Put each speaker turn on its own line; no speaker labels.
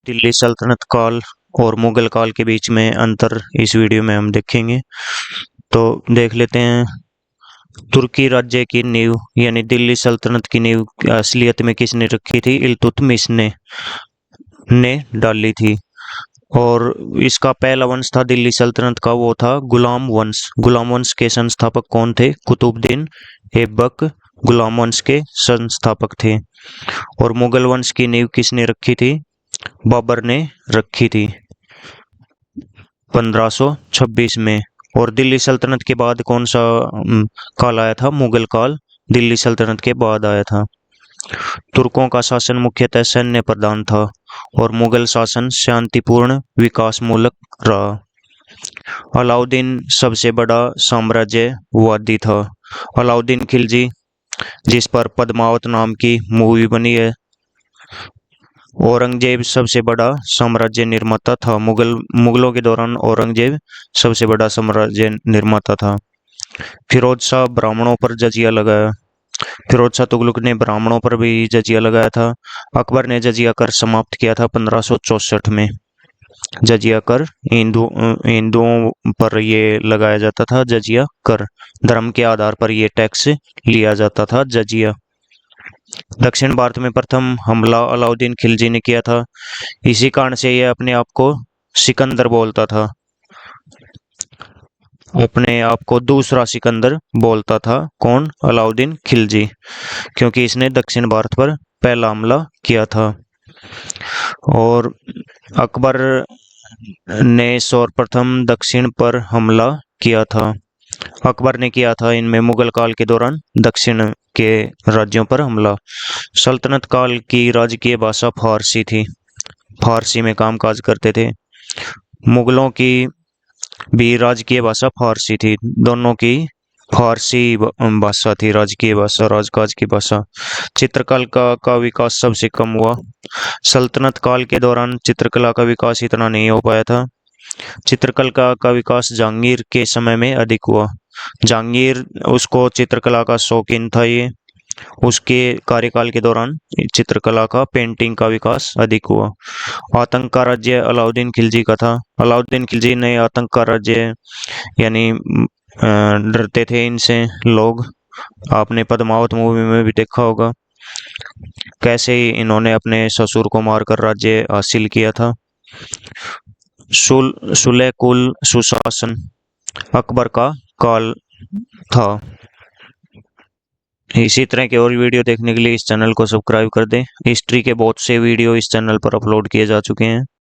दिल्ली सल्तनत काल और मुगल काल के बीच में अंतर इस वीडियो में हम देखेंगे। तो देख लेते हैं। तुर्की राज्य की नींव यानी दिल्ली सल्तनत की नींव असलियत में किसने रखी थी? इल्तुतमिश ने डाली थी। और इसका पहला वंश था दिल्ली सल्तनत का, वो था गुलाम वंश। गुलाम वंश के संस्थापक कौन थे? कुतुबुद्दीन ऐबक गुलाम वंश के संस्थापक थे। और मुगल वंश की नींव किसने रखी थी? बाबर ने रखी थी 1526 में। और दिल्ली सल्तनत के बाद कौन सा काल आया था? मुगल काल दिल्ली सल्तनत के बाद आया था। तुर्कों का शासन मुख्यतः सैन्य प्रधान था और मुगल शासन शांतिपूर्ण विकासमूलक रहा। अलाउद्दीन सबसे बड़ा साम्राज्यवादी था। अलाउद्दीन खिलजी, जिस पर पद्मावत नाम की मूवी बनी है। औरंगजेब सबसे बड़ा साम्राज्य निर्माता था। मुगलों के दौरान औरंगजेब सबसे बड़ा साम्राज्य निर्माता था। फिरोज शाह ब्राह्मणों पर जजिया लगाया। फिरोज शाह तुगलक ने ब्राह्मणों पर भी जजिया लगाया था। अकबर ने जजिया कर समाप्त किया था 1564 में। जजिया कर हिंदुओं पर ये लगाया जाता था। जजिया कर धर्म के आधार पर ये टैक्स लिया जाता था, जजिया। दक्षिण भारत में प्रथम हमला अलाउद्दीन खिलजी ने किया था। इसी कारण से यह अपने आप को सिकंदर बोलता था। अपने आप को दूसरा सिकंदर बोलता था। कौन? अलाउद्दीन खिलजी, क्योंकि इसने दक्षिण भारत पर पहला हमला किया था। और अकबर ने सर्वप्रथम दक्षिण पर हमला किया था। अकबर ने किया था इनमें मुगल काल के दौरान दक्षिण के राज्यों पर हमला। सल्तनत काल की राजकीय भाषा फारसी थी। फारसी में कामकाज करते थे। मुगलों की भी राजकीय भाषा फारसी थी। दोनों की फारसी भाषा थी, राजकीय भाषा, राजकाज की भाषा। चित्रकला का विकास सबसे कम हुआ। सल्तनत काल के दौरान चित्रकला का विकास इतना नहीं हो पाया था। चित्रकला का विकास जहांगीर के समय में अधिक हुआ। जहांगीर, उसको चित्रकला का शौकीन था। ये उसके कार्यकाल के दौरान चित्रकला का, पेंटिंग का विकास अधिक हुआ। आतंक का राज्य अलाउद्दीन खिलजी का था। अलाउद्दीन खिलजी ने आतंक का राज्य यानी डरते थे इनसे लोग। आपने पद्मावत मूवी में भी देखा होगा कैसे इन्होंने अपने ससुर को मारकर राज्य हासिल किया था। सुलह कुल सुशासन अकबर का काल था। इसी तरह के और वीडियो देखने के लिए इस चैनल को सब्सक्राइब कर दें। हिस्ट्री के बहुत से वीडियो इस चैनल पर अपलोड किए जा चुके हैं।